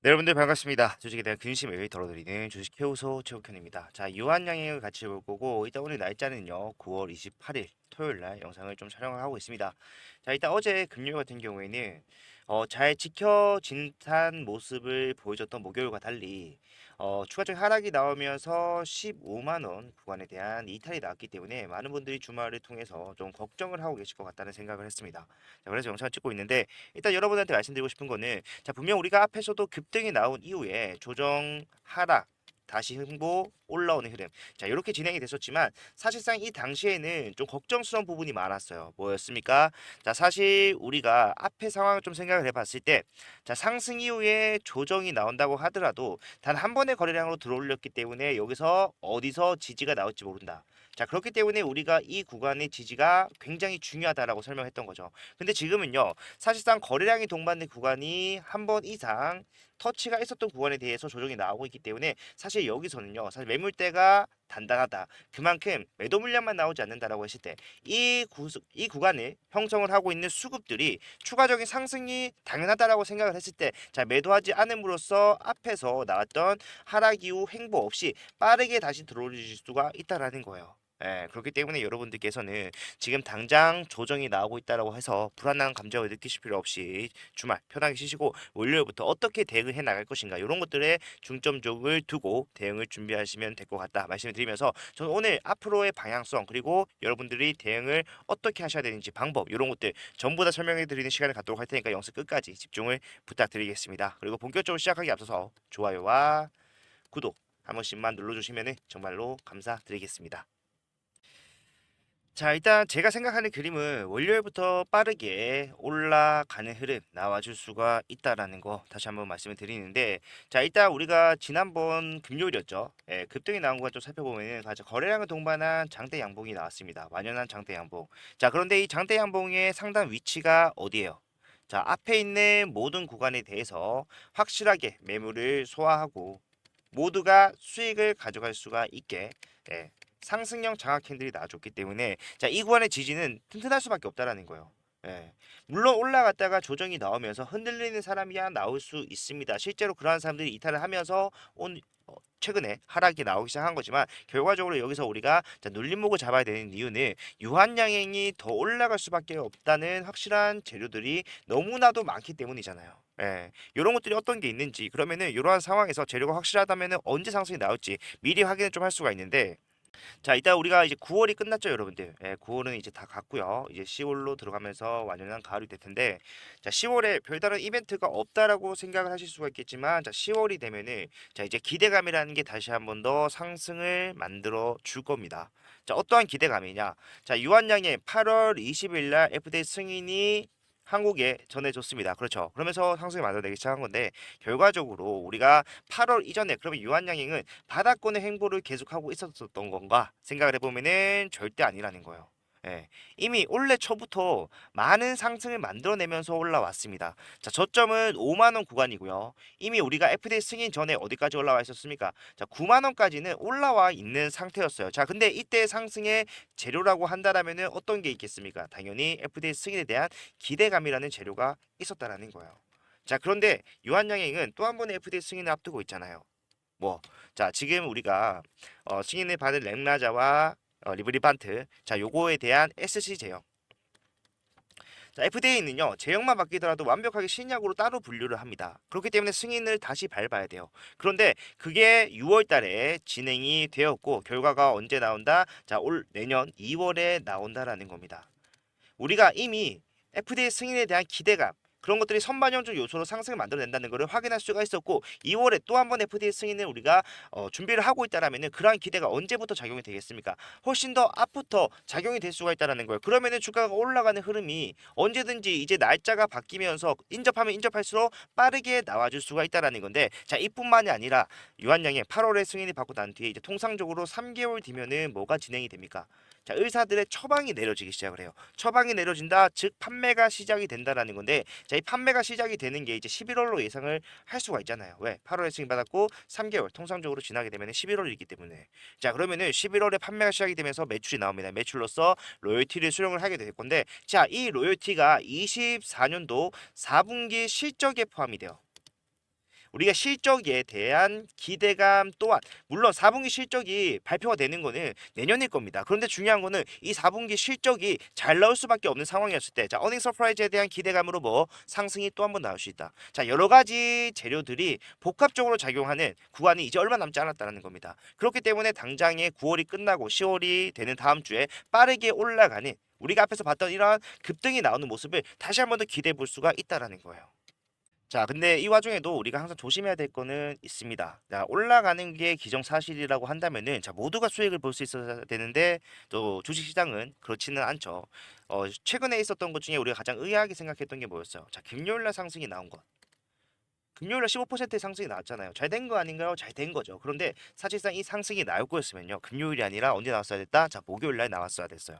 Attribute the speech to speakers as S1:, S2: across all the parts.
S1: 네, 여러분들 반갑습니다. 주식에 대한 근심을 덜어드리는 주식 해우소 최욱현입니다. 자, 유한양행을 같이 볼 거고 일단 오늘 날짜는요 9월 28일 토요일 날 영상을 좀 촬영을 하고 있습니다. 자, 일단 어제 금요일 같은 경우에는 잘 지켜진 듯한 모습을 보여줬던 목요일과 달리 추가적인 하락이 나오면서 15만 원 구간에 대한 이탈이 나왔기 때문에 많은 분들이 주말을 통해서 좀 걱정을 하고 계실 것 같다는 생각을 했습니다. 자, 그래서 영상을 찍고 있는데 일단 여러분한테 말씀드리고 싶은 거는 자, 분명 우리가 앞에서도 급등이 나온 이후에 조정 하락 다시 흥보 올라오는 흐름 자 이렇게 진행이 됐었지만 사실상 이 당시에는 좀 걱정스러운 부분이 많았어요. 뭐였습니까? 자 사실 우리가 앞에 상황을 좀 생각을 해봤을 때 자 상승 이후에 조정이 나온다고 하더라도 단 한 번의 거래량으로 들어올렸기 때문에 여기서 어디서 지지가 나올지 모른다. 자 그렇기 때문에 우리가 이 구간의 지지가 굉장히 중요하다라고 설명했던 거죠. 근데 지금은요 사실상 거래량이 동반된 구간이 한 번 이상 터치가 있었던 구간에 대해서 조정이 나오고 있기 때문에 사실 여기서는요 사실 매물대가 단단하다 그만큼 매도 물량만 나오지 않는다라고 했을 때 이 구간을 형성을 하고 있는 수급들이 추가적인 상승이 당연하다라고 생각을 했을 때 자 매도하지 않음으로써 앞에서 나왔던 하락 이후 행보 없이 빠르게 다시 들어올릴 수가 있다라는 거예요. 예, 그렇기 때문에 여러분들께서는 지금 당장 조정이 나오고 있다라고 해서 불안한 감정을 느끼실 필요 없이 주말 편하게 쉬시고 월요일부터 어떻게 대응을 해 나갈 것인가 이런 것들에 중점적을 두고 대응을 준비하시면 될 것 같다 말씀을 드리면서 저는 오늘 앞으로의 방향성 그리고 여러분들이 대응을 어떻게 하셔야 되는지 방법 이런 것들 전부 다 설명해 드리는 시간을 갖도록 할 테니까 영상 끝까지 집중을 부탁드리겠습니다. 그리고 본격적으로 시작하기 앞서서 좋아요와 구독 한 번씩만 눌러주시면 정말로 감사드리겠습니다. 자, 일단 제가 생각하는 그림은 월요일부터 빠르게 올라가는 흐름 나와줄 수가 있다라는 거 다시 한번 말씀을 드리는데, 자, 일단 우리가 지난번 금요일이었죠. 예, 급등이 나온 거 좀 살펴보면은 가장 거래량을 동반한 장대 양봉이 나왔습니다. 완연한 장대 양봉. 자, 그런데 이 장대 양봉의 상단 위치가 어디예요? 자, 앞에 있는 모든 구간에 대해서 확실하게 매물을 소화하고 모두가 수익을 가져갈 수가 있게 예, 상승형 장악 캔들이 나와줬기 때문에 자, 이 구간의 지지는 튼튼할 수밖에 없다라는 거예요. 예. 물론 올라갔다가 조정이 나오면서 흔들리는 사람이야 나올 수 있습니다. 실제로 그러한 사람들이 이탈을 하면서 최근에 하락이 나오기 시작한 거지만 결과적으로 여기서 우리가 자, 눌림목을 잡아야 되는 이유는 유한양행이 더 올라갈 수밖에 없다는 확실한 재료들이 너무나도 많기 때문이잖아요. 예. 이런 것들이 어떤 게 있는지 그러면은 이러한 상황에서 재료가 확실하다면은 언제 상승이 나올지 미리 확인을 좀 할 수가 있는데 자, 이따 우리가 이제 9월이 끝났죠, 여러분들. 예, 9월은 이제 다 갔고요. 이제 10월로 들어가면서 완연한 가을이 될 텐데, 자, 10월에 별다른 이벤트가 없다라고 생각을 하실 수가 있겠지만, 자, 10월이 되면은, 자, 이제 기대감이라는 게 다시 한번 더 상승을 만들어 줄 겁니다. 자, 어떠한 기대감이냐? 자, 유한양의 8월 20일 날 FDA 승인이 한국에 전해졌습니다. 그렇죠. 그러면서 상승이 만들어내기 시작한 건데 결과적으로 우리가 8월 이전에 그러면 유한양행은 바닥권의 행보를 계속하고 있었던 건가 생각을 해보면은 절대 아니라는 거예요. 예, 이미 올해 초부터 많은 상승을 만들어내면서 올라왔습니다. 자, 저점은 5만 원 구간이고요. 이미 우리가 FDA 승인 전에 어디까지 올라와 있었습니까? 자, 9만 원까지는 올라와 있는 상태였어요. 자, 근데 이때 상승의 재료라고 한다라면은 어떤 게 있겠습니까? 당연히 FDA 승인에 대한 기대감이라는 재료가 있었다라는 거예요. 자, 그런데 유한양행은 또 한 번의 FDA 승인을 앞두고 있잖아요. 뭐, 자, 지금 우리가 승인을 받은 렉라자와 리브리반트, 자, 요거에 대한 SC 제형. 자, FDA는요, 제형만 바뀌더라도 완벽하게 신약으로 따로 분류를 합니다. 그렇기 때문에 승인을 다시 밟아야 돼요. 그런데 그게 6월 달에 진행이 되었고, 결과가 언제 나온다? 자, 올 내년 2월에 나온다라는 겁니다. 우리가 이미 FDA 승인에 대한 기대감 그런 것들이 선반영적 요소로 상승을 만들어낸다는 것을 확인할 수가 있었고 2월에 또 한 번 FDA 승인을 우리가 준비를 하고 있다라면은 그러한 기대가 언제부터 작용이 되겠습니까? 훨씬 더 앞부터 작용이 될 수가 있다라는 거예요. 그러면은 주가가 올라가는 흐름이 언제든지 이제 날짜가 바뀌면서 인접하면 인접할수록 빠르게 나와줄 수가 있다라는 건데 자 이뿐만이 아니라 유한양의 8월에 승인을 받고 난 뒤에 이제 통상적으로 3개월 뒤면은 뭐가 진행이 됩니까? 자 의사들의 처방이 내려지기 시작을 해요. 처방이 내려진다, 즉 판매가 시작이 된다라는 건데, 자, 이 판매가 시작이 되는 게 이제 11월로 예상을 할 수가 있잖아요. 왜? 8월에 승인받았고 3개월 통상적으로 지나게 되면 11월이기 때문에. 자, 그러면은 11월에 판매가 시작이 되면서 매출이 나옵니다. 매출로서 로열티를 수령을 하게 될 건데, 자, 이 로열티가 24년도 4분기 실적에 포함이 돼요. 우리가 실적에 대한 기대감 또한 물론 4분기 실적이 발표가 되는 거는 내년일 겁니다. 그런데 중요한 거는 이 4분기 실적이 잘 나올 수밖에 없는 상황이었을 때 자, 어닝 서프라이즈에 대한 기대감으로 뭐 상승이 또 한 번 나올 수 있다. 자, 여러 가지 재료들이 복합적으로 작용하는 구간이 이제 얼마 남지 않았다는 겁니다. 그렇기 때문에 당장에 9월이 끝나고 10월이 되는 다음 주에 빠르게 올라가는 우리가 앞에서 봤던 이러한 급등이 나오는 모습을 다시 한 번 더 기대해 볼 수가 있다라는 거예요. 자, 근데 이 와중에도 우리가 항상 조심해야 될 거는 있습니다. 자, 올라가는 게 기정사실이라고 한다면은 자, 모두가 수익을 볼 수 있어야 되는데 또 주식시장은 그렇지는 않죠. 최근에 있었던 것 중에 우리가 가장 의아하게 생각했던 게 뭐였어요? 자, 금요일날 상승이 나온 것. 금요일날 15%의 상승이 나왔잖아요. 잘 된 거 아닌가요? 잘 된 거죠. 그런데 사실상 이 상승이 나올 거였으면요. 금요일이 아니라 언제 나왔어야 됐다? 자, 목요일날 나왔어야 됐어요.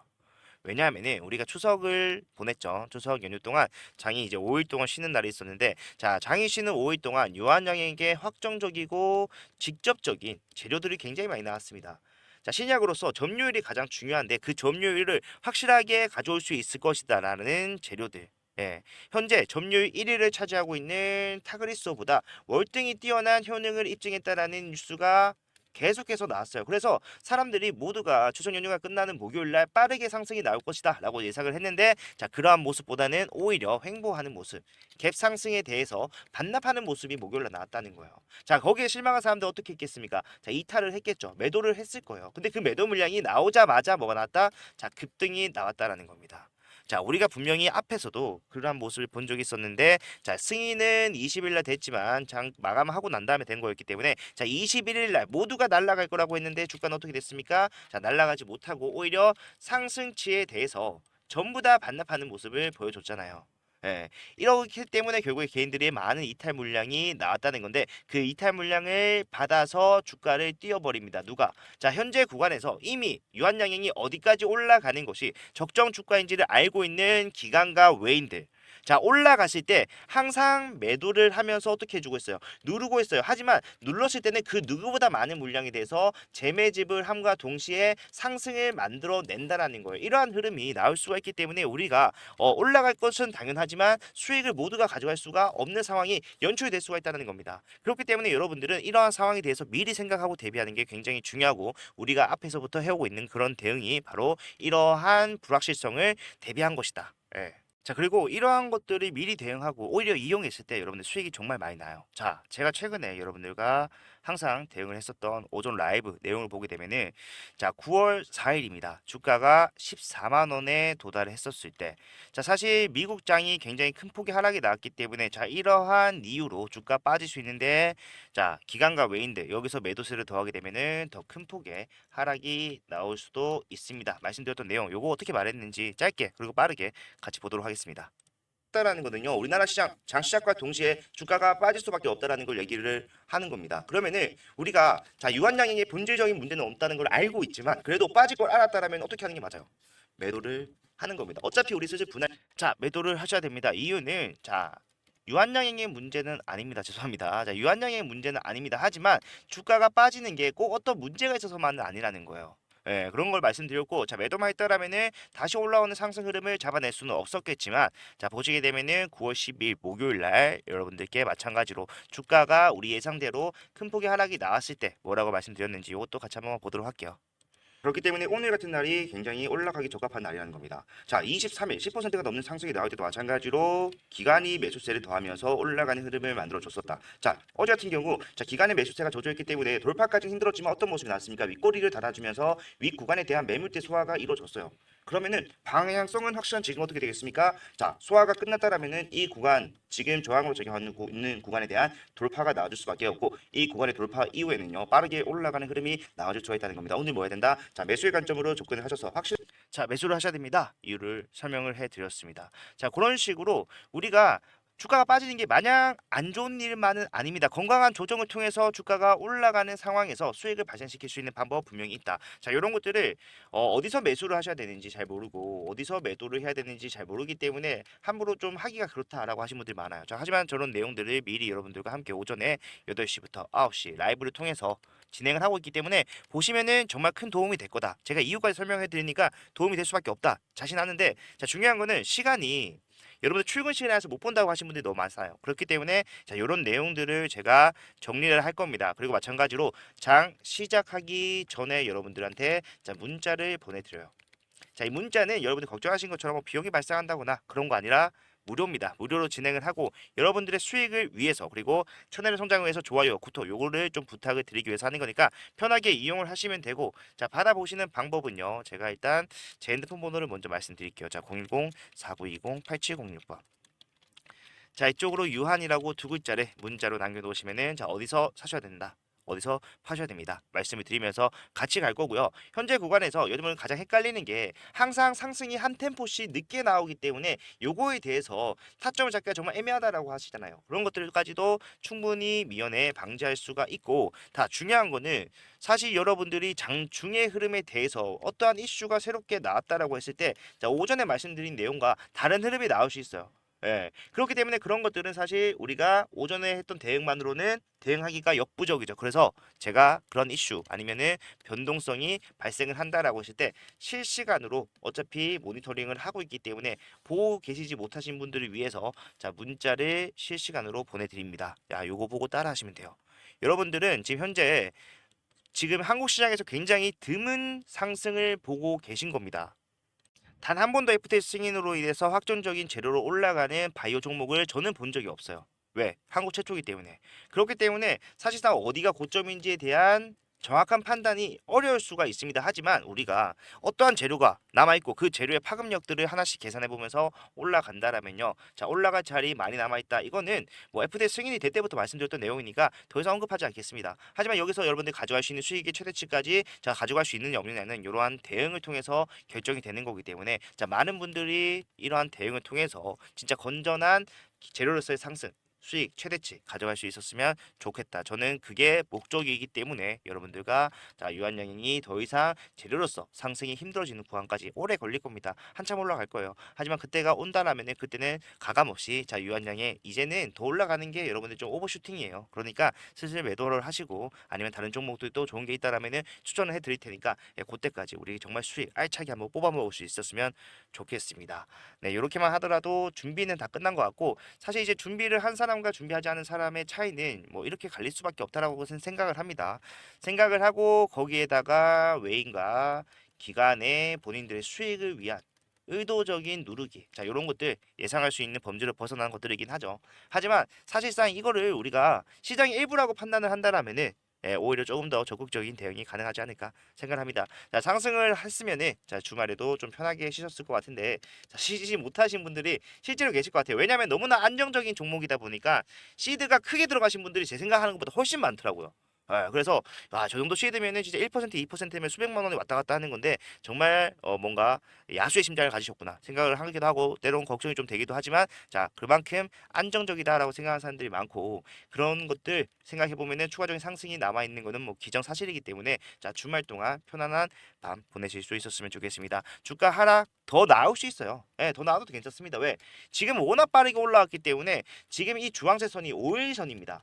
S1: 왜냐하면은 우리가 추석을 보냈죠. 추석 연휴 동안 장이 이제 5일 동안 쉬는 날이 있었는데 자, 장이 쉬는 5일 동안 유한양에게 확정적이고 직접적인 재료들이 굉장히 많이 나왔습니다. 자, 신약으로서 점유율이 가장 중요한데 그 점유율을 확실하게 가져올 수 있을 것이다라는 재료들. 예, 현재 점유율 1위를 차지하고 있는 타그리스보다 월등히 뛰어난 효능을 입증했다라는 뉴스가 계속해서 나왔어요. 그래서 사람들이 모두가 추석 연휴가 끝나는 목요일 날 빠르게 상승이 나올 것이다라고 예상을 했는데 자, 그러한 모습보다는 오히려 횡보하는 모습, 갭 상승에 대해서 반납하는 모습이 목요일 날 나왔다는 거예요. 자, 거기에 실망한 사람들 어떻게 했겠습니까? 자, 이탈을 했겠죠. 매도를 했을 거예요. 근데 그 매도 물량이 나오자마자 뭐가 나왔다? 자, 급등이 나왔다라는 겁니다. 자, 우리가 분명히 앞에서도 그러한 모습을 본 적이 있었는데 자, 승인은 20일 날 됐지만 장 마감하고 난 다음에 된 거였기 때문에 자, 21일 날 모두가 날아갈 거라고 했는데 주가는 어떻게 됐습니까? 자, 날아가지 못하고 오히려 상승치에 대해서 전부 다 반납하는 모습을 보여줬잖아요. 예, 이렇기 때문에 결국에 개인들이 많은 이탈 물량이 나왔다는 건데 그 이탈 물량을 받아서 주가를 띄워버립니다. 누가? 자, 현재 구간에서 이미 유한양행이 어디까지 올라가는 것이 적정 주가인지를 알고 있는 기관과 외인들. 자, 올라갔을 때 항상 매도를 하면서 어떻게 해주고 있어요? 누르고 있어요. 하지만 눌렀을 때는 그 누구보다 많은 물량에 대해서 재매집을 함과 동시에 상승을 만들어 낸다라는 거예요. 이러한 흐름이 나올 수가 있기 때문에 우리가 올라갈 것은 당연하지만 수익을 모두가 가져갈 수가 없는 상황이 연출이 될 수가 있다는 겁니다. 그렇기 때문에 여러분들은 이러한 상황에 대해서 미리 생각하고 대비하는 게 굉장히 중요하고 우리가 앞에서부터 해오고 있는 그런 대응이 바로 이러한 불확실성을 대비한 것이다. 예. 자, 그리고 이러한 것들이 미리 대응하고 오히려 이용했을 때 여러분들 수익이 정말 많이 나요. 자, 제가 최근에 여러분들과 항상 대응을 했었던 오전 라이브 내용을 보게 되면은 자, 9월 4일입니다. 주가가 14만 원에 도달했었을 때 자, 사실 미국장이 굉장히 큰 폭의 하락이 나왔기 때문에 자, 이러한 이유로 주가 빠질 수 있는데 자, 기관과 외인들 여기서 매도세를 더하게 되면은 더 큰 폭의 하락이 나올 수도 있습니다. 말씀드렸던 내용 요거 어떻게 말했는지 짧게 그리고 빠르게 같이 보도록 하겠습니다. 다라는 거는요. 우리나라 시장 장 시작과 동시에 주가가 빠질 수밖에 없다라는 걸 얘기를 하는 겁니다. 그러면은 우리가 자, 유한양행의 본질적인 문제는 없다는 걸 알고 있지만 그래도 빠질 걸 알았다라면 어떻게 하는 게 맞아요? 매도를 하는 겁니다. 어차피 우리 슬슬 분할 자, 매도를 하셔야 됩니다. 이유는 자, 유한양행의 문제는 아닙니다. 죄송합니다. 자, 유한양행의 문제는 아닙니다. 하지만 주가가 빠지는 게 꼭 어떤 문제가 있어서만은 아니라는 거예요. 예, 그런 걸 말씀드렸고 자, 매도만 했더라면은 다시 올라오는 상승 흐름을 잡아낼 수는 없었겠지만 자, 보시게 되면은 9월 10일 목요일 날 여러분들께 마찬가지로 주가가 우리 예상대로 큰 폭의 하락이 나왔을 때 뭐라고 말씀드렸는지 이것도 같이 한번 보도록 할게요. 그렇기 때문에 오늘 같은 날이 굉장히 올라가기 적합한 날이라는 겁니다. 자, 23일 10%가 넘는 상승이 나올 때도 마찬가지로 기관이 매수세를 더하면서 올라가는 흐름을 만들어 줬었다. 자, 어제 같은 경우 자, 기관의 매수세가 젖어있기 때문에 돌파까지는 힘들었지만 어떤 모습이 나왔습니까? 윗꼬리를 달아주면서 윗구간에 대한 매물대 소화가 이루어졌어요. 그러면은 방향성은 확실한 지금 어떻게 되겠습니까? 자, 소화가 끝났다라면은 이 구간 지금 저항으로 적용하고 있는 구간에 대한 돌파가 나와줄 수밖에 없고 이 구간의 돌파 이후에는요 빠르게 올라가는 흐름이 나와줄 수가 있다는 겁니다. 오늘 뭐 해야 된다? 자, 매수의 관점으로 접근을 하셔서 확실 자, 매수를 하셔야 됩니다. 이유를 설명을 해드렸습니다. 자, 그런 식으로 우리가 주가가 빠지는 게 마냥 안 좋은 일만은 아닙니다. 건강한 조정을 통해서 주가가 올라가는 상황에서 수익을 발생시킬 수 있는 방법 분명히 있다. 자, 이런 것들을 어디서 매수를 하셔야 되는지 잘 모르고 어디서 매도를 해야 되는지 잘 모르기 때문에 함부로 좀 하기가 그렇다라고 하신 분들 많아요. 자, 하지만 저런 내용들을 미리 여러분들과 함께 오전에 8시부터 9시 라이브를 통해서 진행을 하고 있기 때문에 보시면은 정말 큰 도움이 될 거다. 제가 이유까지 설명해 드리니까 도움이 될 수밖에 없다. 자신하는데 자, 중요한 거는 시간이 여러분들 출근 시간에서 못 본다고 하신 분들이 너무 많아요. 그렇기 때문에 자, 요런 내용들을 제가 정리를 할 겁니다. 그리고 마찬가지로 장 시작하기 전에 여러분들한테 자, 문자를 보내드려요. 자, 이 문자는 여러분들 걱정하신 것처럼 뭐 비용이 발생한다거나 그런 거 아니라 무료입니다. 무료로 진행을 하고 여러분들의 수익을 위해서 그리고 채널의 성장을 위해서 좋아요, 구독 요거를 좀 부탁을 드리기 위해서 하는 거니까 편하게 이용을 하시면 되고 자, 받아보시는 방법은요. 제가 일단 제 핸드폰 번호를 먼저 말씀드릴게요. 자, 010-4920-8706번. 자, 이쪽으로 유한이라고 두 글자를 문자로 남겨놓으시면은 자, 어디서 사셔야 된다. 어디서 파셔야 됩니다. 말씀을 드리면서 같이 갈 거고요. 현재 구간에서 여러분 가장 헷갈리는 게 항상 상승이 한 템포씩 늦게 나오기 때문에 요거에 대해서 타점을 잡기가 정말 애매하다라고 하시잖아요. 그런 것들까지도 충분히 미연에 방지할 수가 있고 다 중요한 거는 사실 여러분들이 장중의 흐름에 대해서 어떠한 이슈가 새롭게 나왔다라고 했을 때 자, 오전에 말씀드린 내용과 다른 흐름이 나올 수 있어요. 예. 그렇기 때문에 그런 것들은 사실 우리가 오전에 했던 대응만으로는 대응하기가 역부족이죠. 그래서 제가 그런 이슈 아니면은 변동성이 발생을 한다라고 했을 때 실시간으로 어차피 모니터링을 하고 있기 때문에 보고 계시지 못하신 분들을 위해서 자, 문자를 실시간으로 보내드립니다. 야, 요거 보고 따라 하시면 돼요. 여러분들은 지금 현재 지금 한국 시장에서 굉장히 드문 상승을 보고 계신 겁니다. 단 한 번도 FTX 승인으로 인해서 확정적인 재료로 올라가는 바이오 종목을 저는 본 적이 없어요. 왜? 한국 최초이기 때문에. 그렇기 때문에 사실상 어디가 고점인지에 대한 정확한 판단이 어려울 수가 있습니다. 하지만 우리가 어떠한 재료가 남아있고 그 재료의 파급력들을 하나씩 계산해 보면서 올라간다라면요. 자, 올라갈 자리 많이 남아있다. 이거는 뭐 FTX 승인이 될 때부터 말씀드렸던 내용이니까 더 이상 언급하지 않겠습니다. 하지만 여기서 여러분들 가져갈 수 있는 수익의 최대치까지 자, 가져갈 수 있느냐 없느냐는 이러한 대응을 통해서 결정이 되는 거기 때문에 자, 많은 분들이 이러한 대응을 통해서 진짜 건전한 재료로서의 상승 수익 최대치 가져갈 수 있었으면 좋겠다. 저는 그게 목적이기 때문에 여러분들과 자, 유한양행이 더 이상 재료로서 상승이 힘들어지는 구간까지 오래 걸릴 겁니다. 한참 올라갈 거예요. 하지만 그때가 온다라면은 그때는 가감 없이 자, 유한양행 이제는 더 올라가는 게 여러분들 좀 오버슈팅이에요. 그러니까 슬슬 매도를 하시고 아니면 다른 종목들도 좋은 게 있다라면은 추천을 해드릴 테니까 예, 그때까지 우리 정말 수익 알차게 한번 뽑아 먹을 수 있었으면 좋겠습니다. 네, 이렇게만 하더라도 준비는 다 끝난 것 같고 사실 이제 준비를 한 사람과 준비하지 않은 사람의 차이는 뭐 이렇게 갈릴 수밖에 없다라고 생각을 합니다. 생각을 하고 거기에다가 외인과 기관의 본인들의 수익을 위한 의도적인 누르기. 자, 이런 것들 예상할 수 있는 범주를 벗어나는 것들이긴 하죠. 하지만 사실상 이거를 우리가 시장의 일부라고 판단을 한다라면은 예, 오히려 조금 더 적극적인 대응이 가능하지 않을까 생각합니다. 자, 상승을 했으면은 자, 주말에도 좀 편하게 쉬셨을 것 같은데 자, 쉬지 못하신 분들이 실제로 계실 것 같아요. 왜냐하면 너무나 안정적인 종목이다 보니까 시드가 크게 들어가신 분들이 제 생각하는 것보다 훨씬 많더라고요. 그래서 저 정도 시드면은 진짜 1% 2%면 수백만 원이 왔다 갔다 하는 건데 정말 뭔가 야수의 심장을 가지셨구나 생각을 하기도 하고 때로는 걱정이 좀 되기도 하지만 자, 그만큼 안정적이다라고 생각하는 사람들이 많고 그런 것들 생각해 보면은 추가적인 상승이 남아 있는 거는 뭐 기정사실이기 때문에 자, 주말 동안 편안한 밤 보내실 수 있었으면 좋겠습니다. 주가 하락 더 나올 수 있어요. 예, 더 나와도 괜찮습니다. 왜? 지금 워낙 빠르게 올라왔기 때문에 지금 이 주황색 선이 5일선입니다.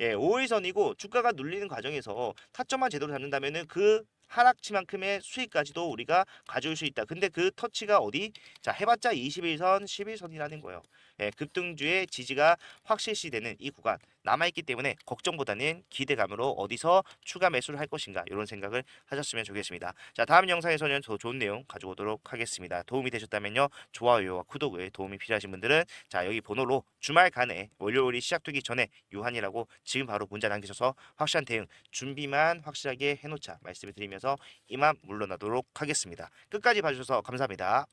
S1: 예, 5일선이고 주가가 눌리는 과정에서 타점만 제대로 잡는다면은 그 하락치만큼의 수익까지도 우리가 가져올 수 있다. 근데 그 터치가 어디? 자, 해봤자 21선, 11선이라는 거예요. 예, 급등주의 지지가 확실시되는 이 구간 남아있기 때문에 걱정보다는 기대감으로 어디서 추가 매수를 할 것인가 이런 생각을 하셨으면 좋겠습니다. 자, 다음 영상에서는 더 좋은 내용 가져오도록 하겠습니다. 도움이 되셨다면요. 좋아요와 구독을 도움이 필요하신 분들은 자, 여기 번호로 주말간에 월요일이 시작되기 전에 유한이라고 지금 바로 문자 남기셔서 확실한 대응 준비만 확실하게 해놓자 말씀을 드리면서 이만 물러나도록 하겠습니다. 끝까지 봐주셔서 감사합니다.